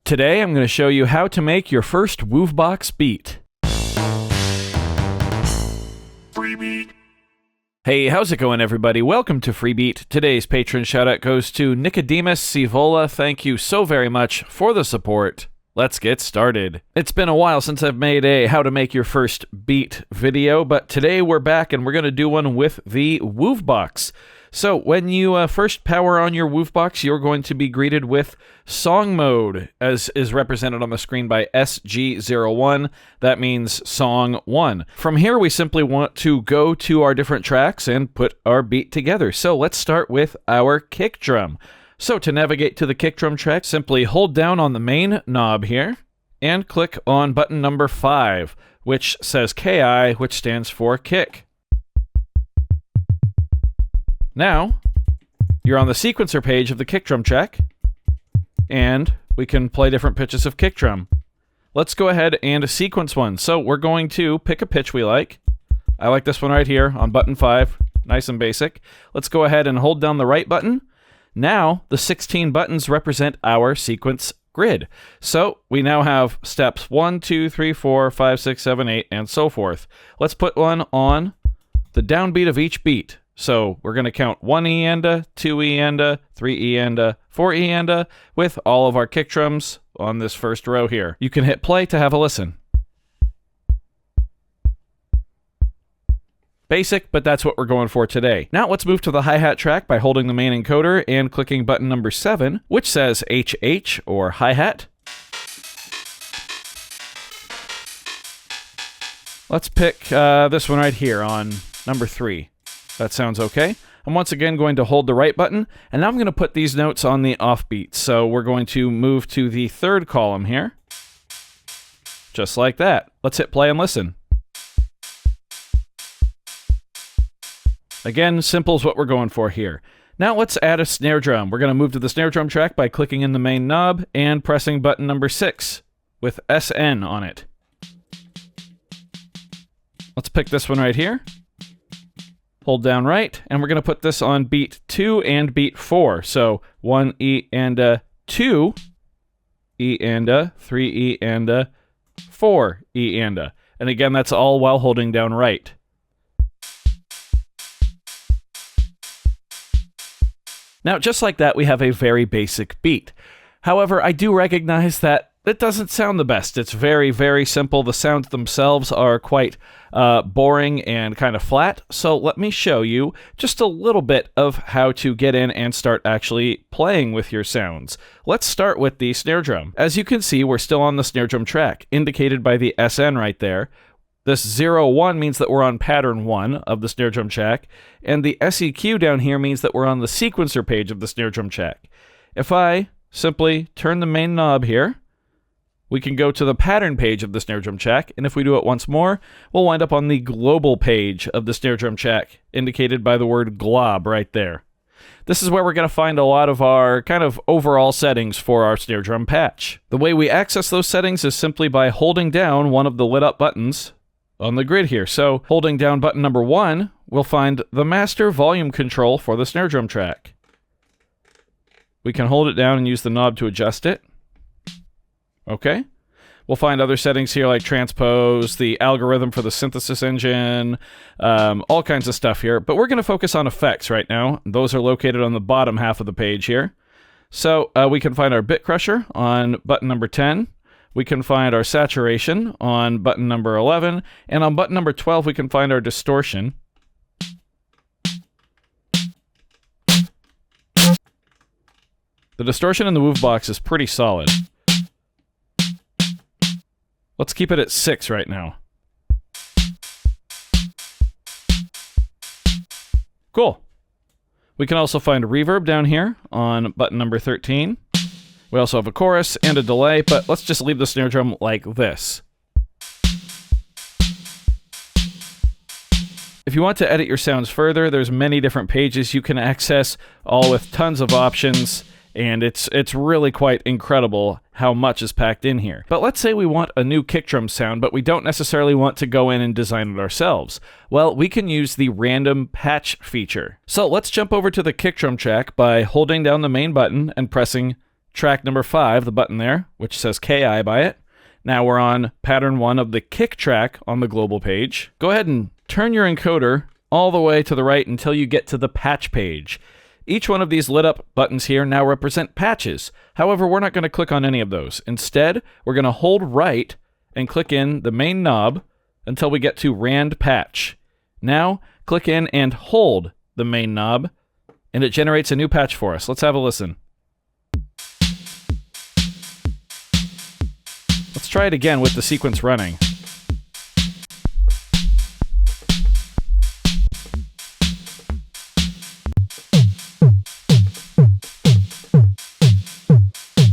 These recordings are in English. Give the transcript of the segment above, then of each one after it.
Today I'm going to show you how to make your first Woovebox beat. Free beat. Hey, how's it going, everybody? Welcome to Free Beat. Today's patron shoutout goes to Nicodemus Sivola. Thank you so very much for the support. Let's get started. It's been a while since I've made a how to make your first beat video, but today we're back and we're going to do one with the Woovebox. So when you first power on your Woovebox, you're going to be greeted with song mode, as is represented on the screen by SG01. That means song 1. From here, we simply want to go to our different tracks and put our beat together. So let's start with our kick drum. So to navigate to the kick drum track, simply hold down on the main knob here and click on button number 5, which says KI, which stands for kick. Now, you're on the sequencer page of the kick drum track, and we can play different pitches of kick drum. Let's go ahead and sequence one. So we're going to pick a pitch we like. I like this one right here on button 5, nice and basic. Let's go ahead and hold down the right button. Now, the 16 buttons represent our sequence grid. So we now have steps 1, 2, 3, 4, 5, 6, 7, 8, and so forth. Let's put one on the downbeat of each beat. So we're going to count 1 E-enda, 2 E-enda, 3 E-enda, 4 E-enda with all of our kick drums on this first row here. You can hit play to have a listen. Basic, but that's what we're going for today. Now let's move to the hi-hat track by holding the main encoder and clicking button number 7, which says HH or hi-hat. Let's pick this one right here on number 3. That sounds okay. I'm once again going to hold the right button, and now I'm going to put these notes on the offbeat. So we're going to move to the third column here. Just like that. Let's hit play and listen. Again, simple is what we're going for here. Now let's add a snare drum. We're going to move to the snare drum track by clicking in the main knob and pressing button number 6 with SN on it. Let's pick this one right here. Hold down right, and we're going to put this on beat 2 and beat 4. So 1 E-enda, 2 E-enda, 3 E-enda, 4 E-enda. And again, that's all while holding down right. Now, just like that, we have a very basic beat. However, I do recognize that it doesn't sound the best. It's very, very simple. The sounds themselves are quite boring and kind of flat. So let me show you just a little bit of how to get in and start actually playing with your sounds. Let's start with the snare drum. As you can see, we're still on the snare drum track, indicated by the SN right there. This 0-1 means that we're on pattern 1 of the snare drum track, and the SEQ down here means that we're on the sequencer page of the snare drum track. If I simply turn the main knob here, we can go to the pattern page of the snare drum track, and if we do it once more, we'll wind up on the global page of the snare drum track, indicated by the word glob right there. This is where we're going to find a lot of our kind of overall settings for our snare drum patch. The way we access those settings is simply by holding down one of the lit up buttons on the grid here. So holding down button number 1, we'll find the master volume control for the snare drum track. We can hold it down and use the knob to adjust it. Okay. We'll find other settings here like transpose, the algorithm for the synthesis engine, all kinds of stuff here. But we're going to focus on effects right now. Those are located on the bottom half of the page here. So we can find our bit crusher on button number 10. We can find our saturation on button number 11. And on button number 12, we can find our distortion. The distortion in the Woovebox is pretty solid. Let's keep it at 6 right now. Cool. We can also find a reverb down here on button number 13. We also have a chorus and a delay, but let's just leave the snare drum like this. If you want to edit your sounds further, there's many different pages you can access, all with tons of options. And it's really quite incredible how much is packed in here. But let's say we want a new kick drum sound, but we don't necessarily want to go in and design it ourselves. Well, we can use the random patch feature. So let's jump over to the kick drum track by holding down the main button and pressing track number 5, the button there, which says KI by it. Now we're on pattern 1 of the kick track on the global page. Go ahead and turn your encoder all the way to the right until you get to the patch page. Each one of these lit up buttons here now represent patches. However, we're not going to click on any of those. Instead, we're going to hold right and click in the main knob until we get to Rand Patch. Now, click in and hold the main knob, and it generates a new patch for us. Let's have a listen. Let's try it again with the sequence running.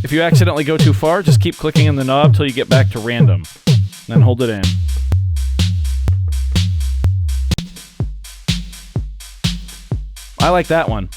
If you accidentally go too far, just keep clicking in the knob till you get back to random. Then hold it in. I like that one.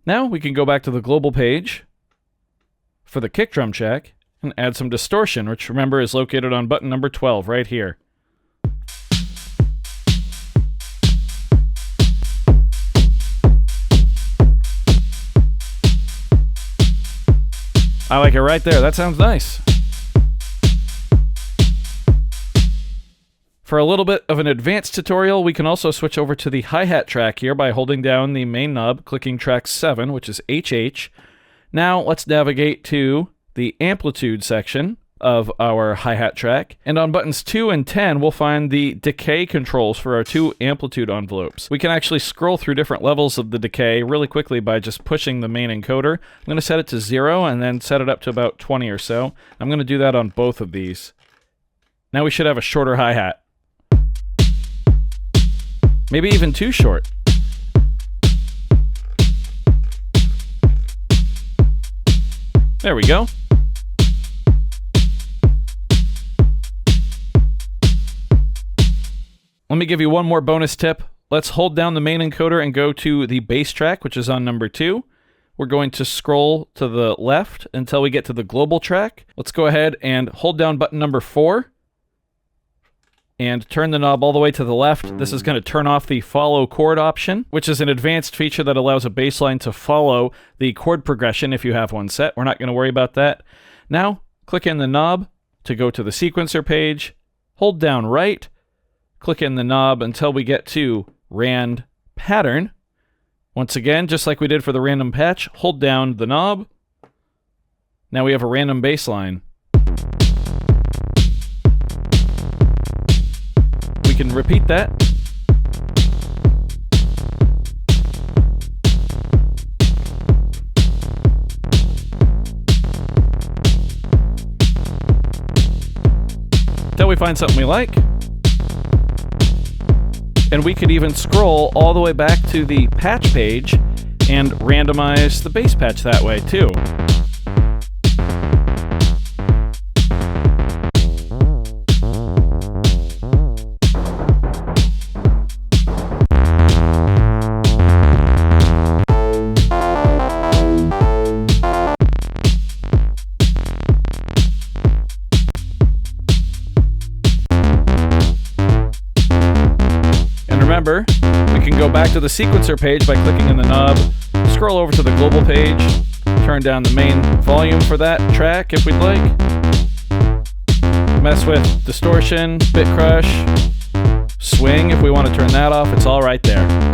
Now we can go back to the global page for the kick drum check and add some distortion, which remember is located on button number 12 right here. I like it right there. That sounds nice. For a little bit of an advanced tutorial, we can also switch over to the hi-hat track here by holding down the main knob, clicking track 7, which is HH. Now let's navigate to the amplitude section of our hi-hat track. And on buttons 2 and 10, we'll find the decay controls for our 2 amplitude envelopes. We can actually scroll through different levels of the decay really quickly by just pushing the main encoder. I'm going to set it to 0 and then set it up to about 20 or so. I'm going to do that on both of these. Now we should have a shorter hi-hat. Maybe even too short. There we go. Let me give you one more bonus tip. Let's hold down the main encoder and go to the bass track, which is on number 2. We're going to scroll to the left until we get to the global track. Let's go ahead and hold down button number 4 and turn the knob all the way to the left. This is going to turn off the follow chord option, which is an advanced feature that allows a bass line to follow the chord progression if you have one set. We're not going to worry about that. Now, click in the knob to go to the sequencer page. Hold down right. Click in the knob until we get to Rand Pattern. Once again, just like we did for the random patch, hold down the knob. Now we have a random bass line. We can repeat that. Until we find something we like. And we could even scroll all the way back to the patch page and randomize the bass patch that way too. Remember, we can go back to the sequencer page by clicking in the knob, scroll over to the global page, turn down the main volume for that track if we'd like, mess with distortion, bit crush, swing if we want to turn that off, it's all right there.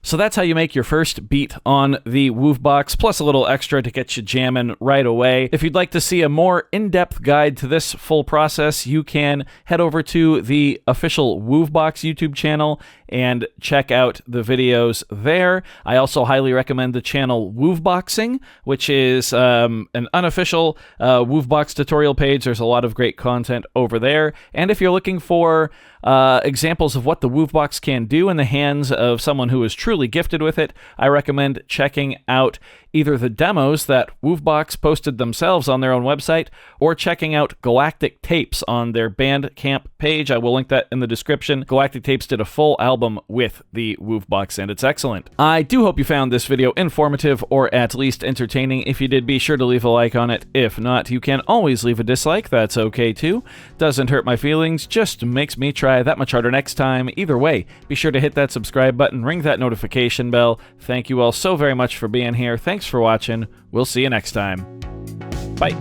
So that's how you make your first beat on the Woovebox, plus a little extra to get you jamming right away. If you'd like to see a more in-depth guide to this full process, you can head over to the official Woovebox YouTube channel and check out the videos there. I also highly recommend the channel Wooveboxing, which is an unofficial Woovebox tutorial page. There's a lot of great content over there. And if you're looking for examples of what the Woovebox can do in the hands of someone who is truly gifted with it, I recommend checking out either the demos that Woovebox posted themselves on their own website, or checking out Galactic Tapes on their Bandcamp page. I will link that in the description. Galactic Tapes did a full album with the Woovebox, and it's excellent. I do hope you found this video informative or at least entertaining. If you did, be sure to leave a like on it. If not, you can always leave a dislike. That's okay too. Doesn't hurt my feelings, just makes me try that much harder next time. Either way, be sure to hit that subscribe button, ring that notification bell. Thank you all so very much for being here. Thanks Thanks for watching. We'll see you next time. Bye.